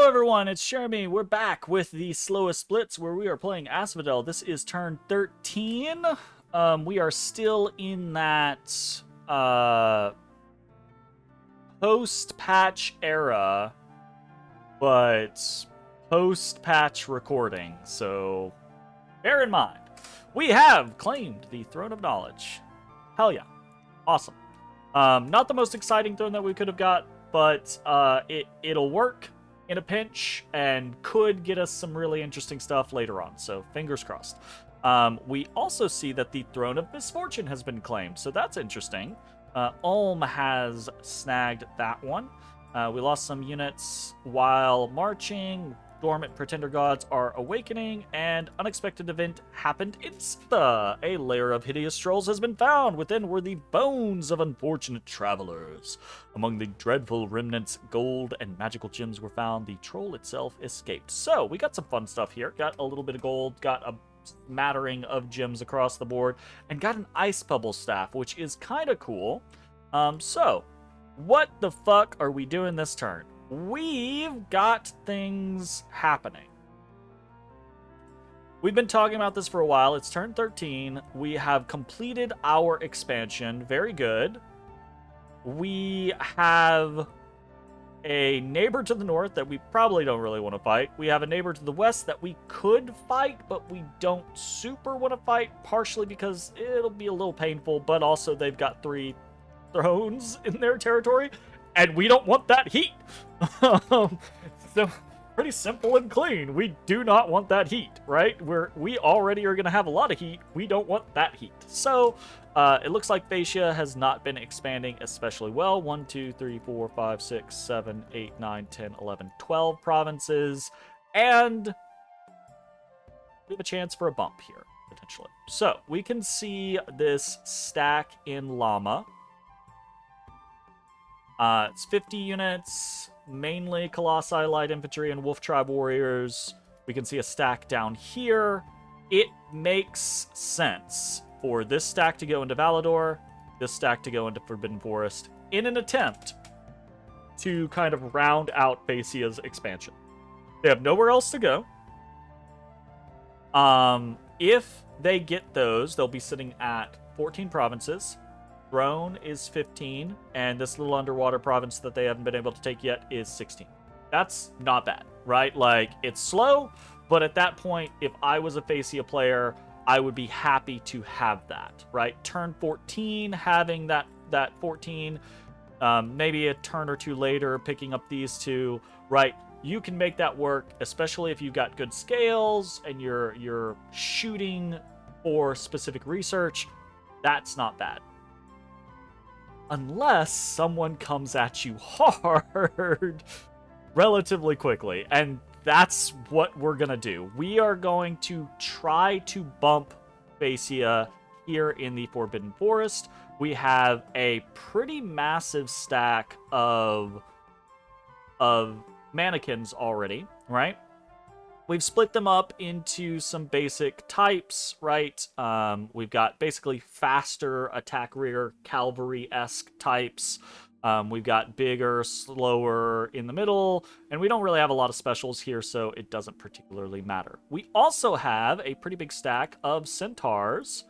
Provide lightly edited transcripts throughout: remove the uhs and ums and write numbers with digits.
everyone, it's Jeremy. We're back with the Slowest Blitz, where we are playing Asphodel. This is turn 13. We are still in that post-patch era, but post-patch recording. So bear in mind, we have claimed the Throne of Knowledge. Hell yeah. Awesome. Not the most exciting throne that we could have got, but it'll work in a pinch and could get us some really interesting stuff later on, so fingers crossed. We also see that the Throne of Misfortune has been claimed, so that's interesting. Ulm has snagged that one. We lost some units while marching. Dormant pretender gods are awakening, and unexpected event happened in Sitha. A lair of hideous trolls has been found. Within were the bones of unfortunate travelers. Among the dreadful remnants, gold and magical gems were found. The troll itself escaped. So, we got some fun stuff here. Got a little bit of gold, got a smattering of gems across the board, and got an ice bubble staff, which is kind of cool. So, what the fuck are we doing this turn? We've got things happening. We've been talking about this for a while. It's turn 13. We have completed our expansion. Very good. We have a neighbor to the north that we probably don't really want to fight. We have a neighbor to the west that we could fight, but we don't super want to fight, partially because it'll be a little painful, but also they've got 3 thrones in their territory, and we don't want that heat. So pretty simple and clean. We do not want that heat, right? We already are going to have a lot of heat. We don't want that heat. So it looks like Phaeacia has not been expanding especially well. 1, 2, 3, 4, 5, 6, 7, 8, 9, 10, 11, 12 provinces. And we have a chance for a bump here, potentially. So we can see this stack in Llama. It's 50 units, mainly Colossi, Light Infantry, and Wolf Tribe Warriors. We can see a stack down here. It makes sense for this stack to go into Valador, this stack to go into Forbidden Forest, in an attempt to kind of round out Phaeacia's expansion. They have nowhere else to go. If they get those, they'll be sitting at 14 provinces. Throne is 15, and this little underwater province that they haven't been able to take yet is 16. That's not bad, right? Like, it's slow, but at that point, if I was a Phaeacia player, I would be happy to have that, right? Turn 14, having that 14, maybe a turn or two later, picking up these 2, right? You can make that work, especially if you've got good scales and you're shooting for specific research. That's not bad. Unless someone comes at you hard relatively quickly. And that's what we're going to do. We are going to try to bump Phaeacia here in the Forbidden Forest. We have a pretty massive stack of mannequins already, right? We've split them up into some basic types, right? We've got basically faster attack rear cavalry-esque types. We've got bigger, slower in the middle, and we don't really have a lot of specials here, so it doesn't particularly matter. We also have a pretty big stack of centaurs,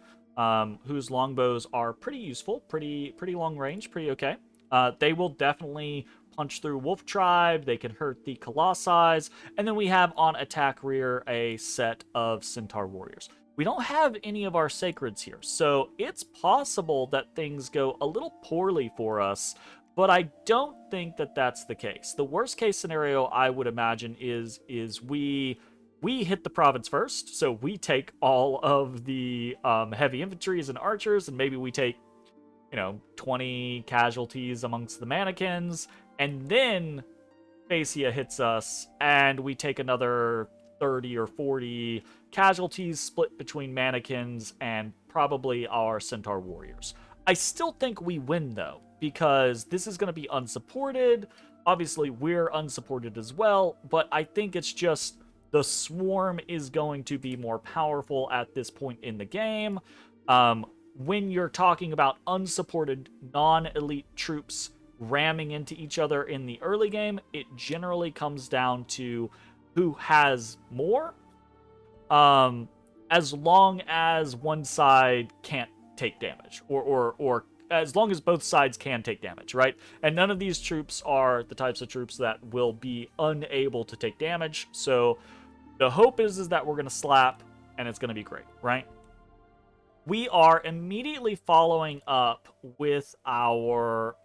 whose longbows are pretty useful, pretty long range, pretty okay. They will definitely punch through Wolf Tribe, they can hurt the Colossi, and then we have on attack rear a set of Centaur Warriors. We don't have any of our Sacreds here, so it's possible that things go a little poorly for us, but I don't think that that's the case. The worst case scenario, I would imagine, is we hit the province first, so we take all of the heavy infantries and archers, and maybe we take 20 casualties amongst the mannequins, and then Phaeacia hits us, and we take another 30 or 40 casualties split between mannequins and probably our Centaur Warriors. I still think we win, though, because this is going to be unsupported. Obviously, we're unsupported as well, but I think it's just the Swarm is going to be more powerful at this point in the game. When you're talking about unsupported non-elite troops ramming into each other in the early game. It generally comes down to who has more, as long as one side can't take damage, or as long as both sides can take damage, right? And none of these troops are the types of troops that will be unable to take damage. So the hope is that we're going to slap, and it's going to be great, right? We are immediately following up with our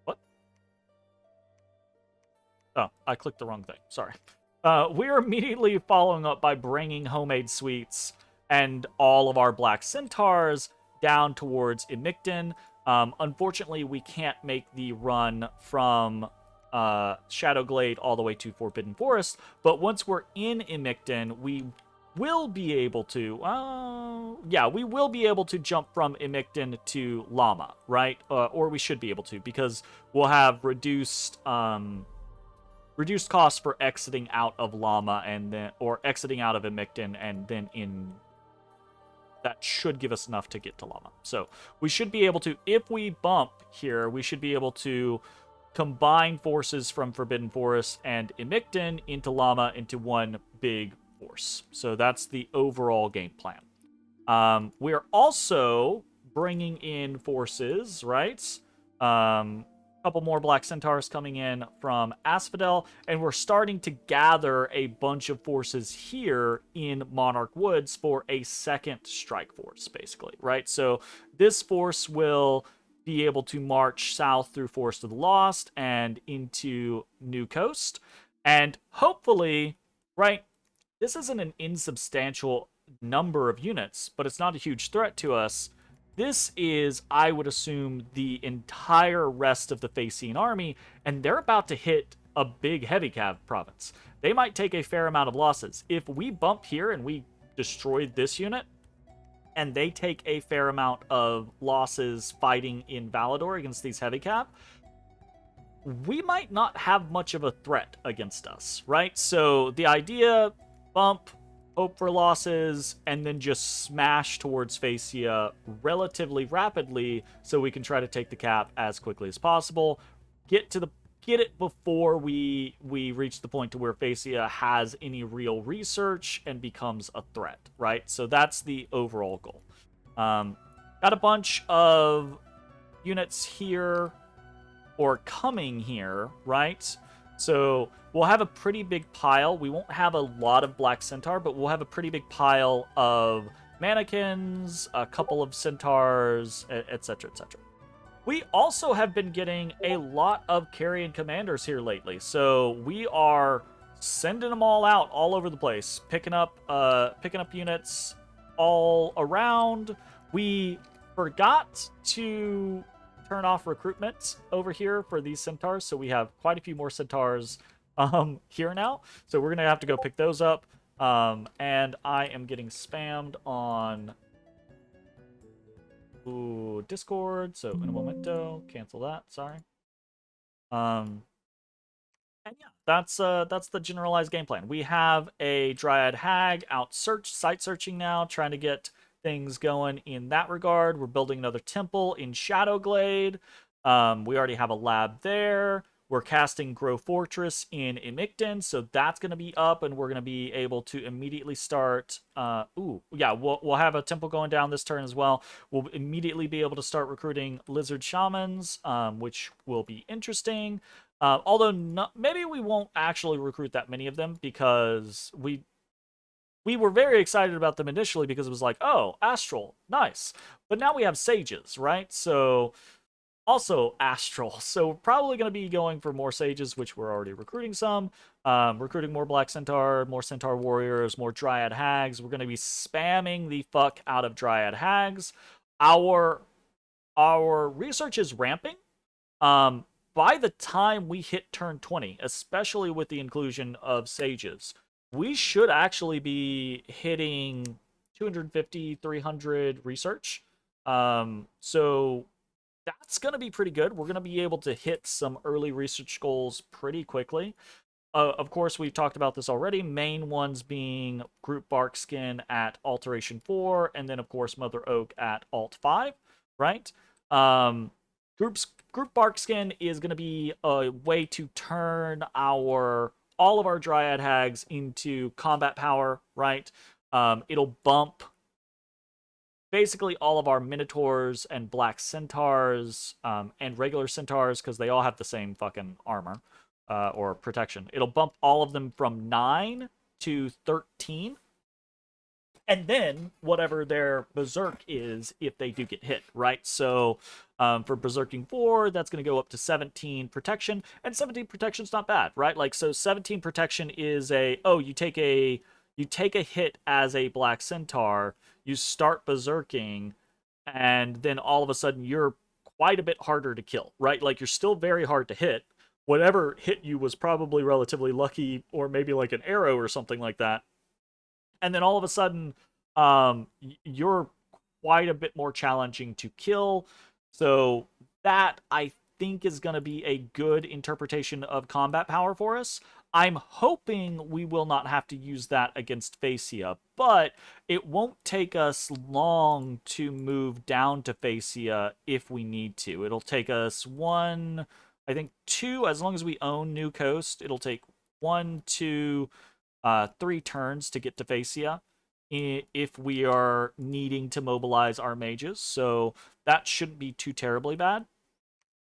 what? Oh, I clicked the wrong thing. Sorry. We're immediately following up by bringing homemade sweets and all of our black centaurs down towards Imicton. Unfortunately, we can't make the run from Shadowglade all the way to Forbidden Forest, but once we're in Imicton, we will be able to, we will be able to jump from Imicton to Llama, right? Or we should be able to, because we'll have reduced costs for exiting out of Llama and then, or exiting out of Imicton, and then that should give us enough to get to Llama. So we should be able to, if we bump here, we should be able to combine forces from Forbidden Forest and Imicton into Llama into one big force. So that's the overall game plan. We are also bringing in forces, right? Couple more Black Centaurs coming in from Asphodel, and we're starting to gather a bunch of forces here in Monarch Woods for a second strike force, basically, right? So this force will be able to march south through Forest of the Lost and into New Coast, and hopefully, right, this isn't an insubstantial number of units, but it's not a huge threat to us. This is, I would assume, the entire rest of the Phaeacian army, and they're about to hit a big heavy cav province. They might take a fair amount of losses. If we bump here and we destroy this unit, and they take a fair amount of losses fighting in Valador against these heavy cav, we might not have much of a threat against us, right? So the idea, bump, hope for losses, and then just smash towards Phaeacia relatively rapidly so we can try to take the cap as quickly as possible. Get it before we reach the point to where Phaeacia has any real research and becomes a threat, right? So that's the overall goal. Got a bunch of units here, or coming here, right? So we'll have a pretty big pile. We won't have a lot of Black Centaur, but we'll have a pretty big pile of mannequins, a couple of centaurs, etc., etc. We also have been getting a lot of Carrion commanders here lately, so we are sending them all out all over the place, picking up units all around. We forgot to turn off recruitment over here for these centaurs, so we have quite a few more centaurs here now, so we're gonna have to go pick those up. And I am getting spammed on Discord, so in a momento, cancel that, sorry. And yeah, that's the generalized game plan. We have a Dryad Hag out site searching now, trying to get things going in that regard. We're building another temple in Shadowglade. We already have a lab there. We're casting Grow Fortress in Imicton, so that's going to be up, and we're going to be able to immediately start... we'll have a temple going down this turn as well. We'll immediately be able to start recruiting Lizard Shamans, which will be interesting. Although maybe we won't actually recruit that many of them, because we were very excited about them initially because it was like, oh, Astral, nice. But now we have Sages, right? So... also Astral, so we're probably going to be going for more Sages, which we're already recruiting some. Recruiting more Black Centaur, more Centaur Warriors, more Dryad Hags. We're going to be spamming the fuck out of Dryad Hags. Our research is ramping. By the time we hit turn 20, especially with the inclusion of Sages, we should actually be hitting 250, 300 research. So... that's going to be pretty good. We're going to be able to hit some early research goals pretty quickly. of course, we've talked about this already. Main ones being Group Barkskin at Alteration 4, and then, of course, Mother Oak at Alt 5, right? Um, Group Barkskin is going to be a way to turn all of our Dryad Hags into combat power, right? It'll bump basically all of our Minotaurs and Black Centaurs and regular Centaurs, because they all have the same fucking armor or protection. It'll bump all of them from 9 to 13. And then whatever their Berserk is if they do get hit, right? So for Berserking 4, that's going to go up to 17 protection. And 17 protection's not bad, right? Like, so 17 protection is you take a hit as a Black Centaur, you start berserking, and then all of a sudden you're quite a bit harder to kill, right? Like, you're still very hard to hit. Whatever hit you was probably relatively lucky, or maybe like an arrow or something like that. And then all of a sudden, you're quite a bit more challenging to kill. So that, I think, is going to be a good interpretation of combat power for us. I'm hoping we will not have to use that against Phaeacia, but it won't take us long to move down to Phaeacia if we need to. It'll take us 2, as long as we own New Coast, it'll take 1, 2, 3 turns to get to Phaeacia if we are needing to mobilize our mages, so that shouldn't be too terribly bad.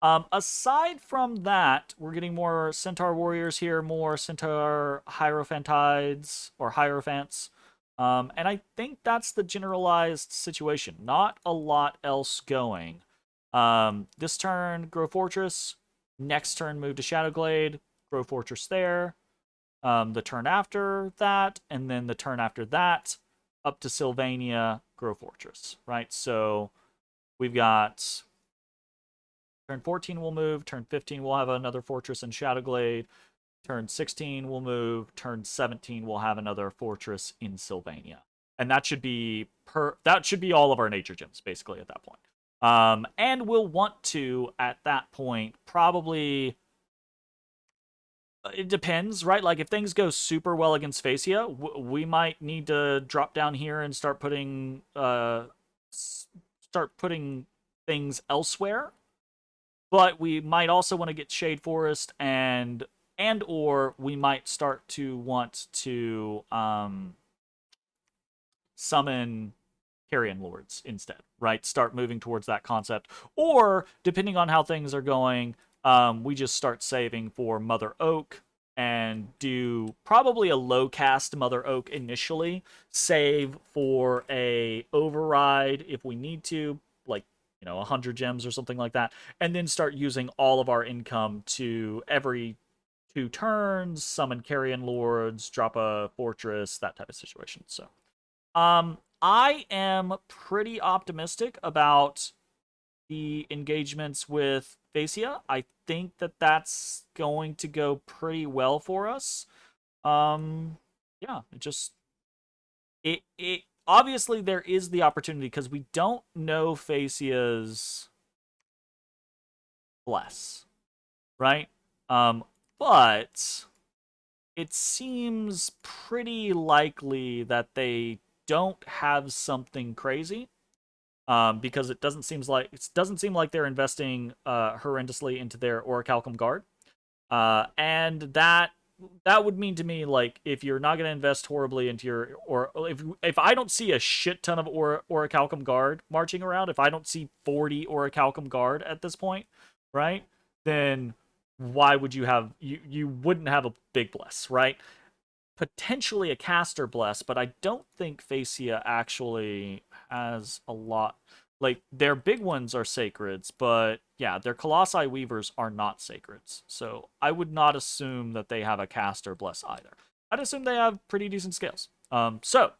Aside from that, we're getting more Centaur warriors here, more Centaur Hierophantides or Hierophants. And I think that's the generalized situation. Not a lot else going. This turn, grow Fortress. Next turn, move to Shadowglade. Grow Fortress there. The turn after that, and then the turn after that, up to Sylvania, grow Fortress, right? So we've got turn 14 will move, turn 15 we'll have another fortress in Shadowglade, turn 16 will move, turn 17 we'll have another fortress in Sylvania. And that should be all of our nature gems, basically, at that point. And we'll want to, at that point, probably... It depends, right? Like, if things go super well against Phaeacia, we might need to drop down here and start putting things elsewhere. But we might also want to get Shade Forest, and or we might start to want to summon Carrion Lords instead, right? Start moving towards that concept. Or, depending on how things are going, we just start saving for Mother Oak and do probably a low cast Mother Oak initially, save for a override if we need to, like, 100 gems or something like that, and then start using all of our income to every 2 turns summon Carrion Lords, drop a fortress, that type of situation. So I am pretty optimistic about the engagements with Phaeacia. I think that that's going to go pretty well for us. Yeah, it obviously there is the opportunity, because we don't know Phaeacia's bless, right? But it seems pretty likely that they don't have something crazy. Because it doesn't seem like they're investing horrendously into their Orichalcum Guard, and that would mean to me, like, if you're not going to invest horribly into your, or if I don't see a shit ton of Orichalcum Guard marching around, if I don't see 40 Orichalcum Guard at this point, right, then why would you have you wouldn't have a big bless, right? Potentially a caster bless, but I don't think Phaeacia actually has a lot. Like, their big ones are sacreds, but yeah, their Colossi Weavers are not sacreds. So I would not assume that they have a caster bless either. I'd assume they have pretty decent scales. So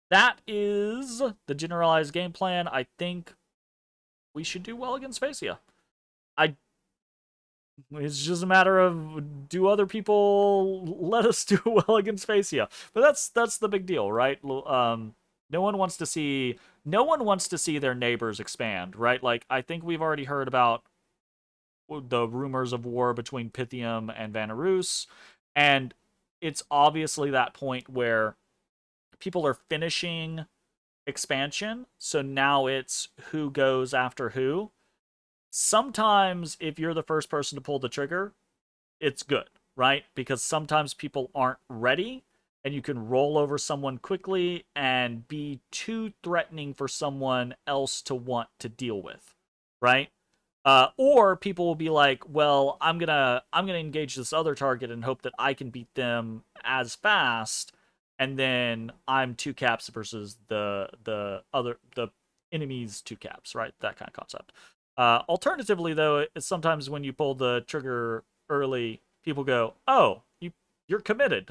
that is the generalized game plan. I think we should do well against Phaeacia. It's just a matter of, do other people let us do well against Phaeacia? But that's the big deal, right? No one wants to see their neighbors expand, right? Like, I think we've already heard about the rumors of war between Pythium and Vanarus, And it's obviously that point where people are finishing expansion, so now it's who goes after who. Sometimes if you're the first person to pull the trigger, it's good, right? Because sometimes people aren't ready and you can roll over someone quickly and be too threatening for someone else to want to deal with, right? Or people will be like, well, I'm gonna engage this other target and hope that I can beat them as fast, and then I'm 2 caps versus the enemy's 2 caps, right? That kind of concept. Alternatively, though, it's sometimes when you pull the trigger early, people go, "Oh, you're committed."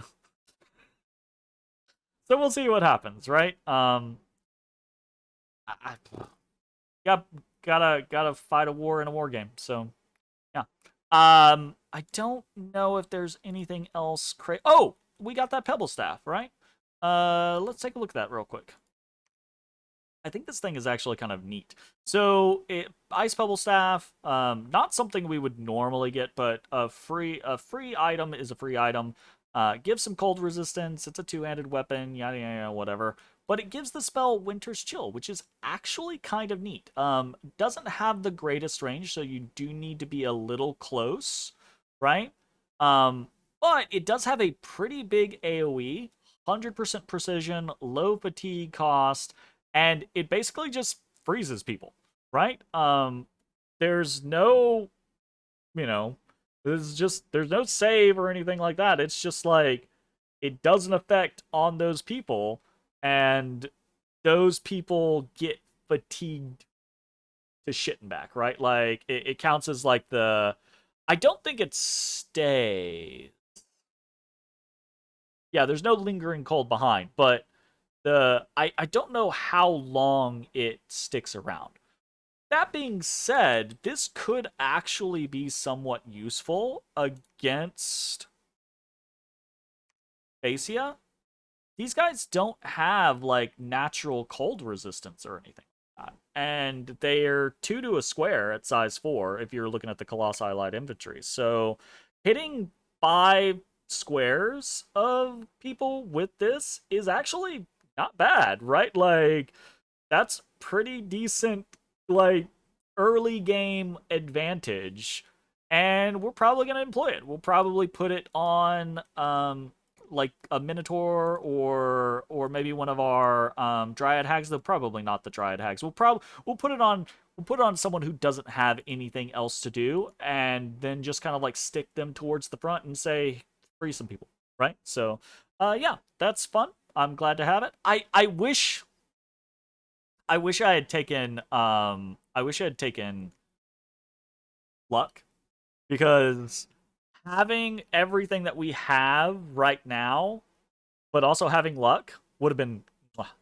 So we'll see what happens, right? Gotta fight a war in a war game. So yeah. I don't know if there's anything else. Oh, we got that pebble staff, right? Let's take a look at that real quick. I think this thing is actually kind of neat. So, ice pebble staff, not something we would normally get, but a free item is a free item. Gives some cold resistance. It's a 2-handed weapon. Yada yada whatever. But it gives the spell Winter's Chill, which is actually kind of neat. Doesn't have the greatest range, so you do need to be a little close, right? But it does have a pretty big AoE, 100% precision, low fatigue cost, and it basically just freezes people, right? There's no, there's no save or anything like that. It's just like it does an effect on those people, and those people get fatigued to shit and back, right? Like it counts as like I don't think it stays. Yeah, there's no lingering cold behind, but I don't know how long it sticks around. That being said, this could actually be somewhat useful against Phaeacia. These guys don't have like natural cold resistance or anything like that. And they're 2 to a square at size 4 if you're looking at the Colossi Light Infantry. So hitting 5 squares of people with this is actually not bad, right? Like, that's pretty decent, like, early game advantage, and we're probably going to employ it. We'll probably put it on like a Minotaur or maybe one of our Dryad Hags. Though probably not the Dryad Hags. We'll put it on someone who doesn't have anything else to do, and then just kind of like stick them towards the front and say, free some people, right? So yeah, that's fun. I'm glad to have it. I wish I had taken luck, because having everything that we have right now, but also having luck would have been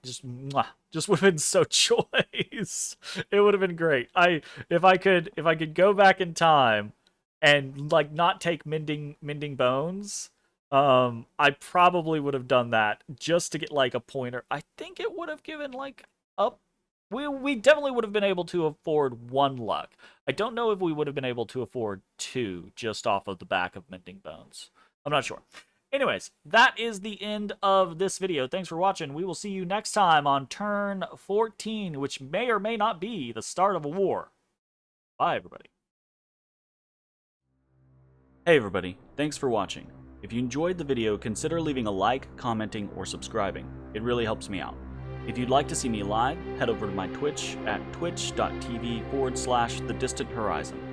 just would have been so choice. It would have been great. If I could go back in time and like not take mending bones, I probably would have done that just to get like a pointer. I think it would have given like up. We definitely would have been able to afford 1 luck. I don't know if we would have been able to afford 2 just off of the back of mending bones. I'm not sure. Anyways, that is the end of this video. Thanks for watching. We will see you next time on turn 14, which may or may not be the start of a war. Bye, everybody. Hey, everybody. Thanks for watching. If you enjoyed the video, consider leaving a like, commenting, or subscribing. It really helps me out. If you'd like to see me live, head over to my Twitch at twitch.tv/thedistanthorizon.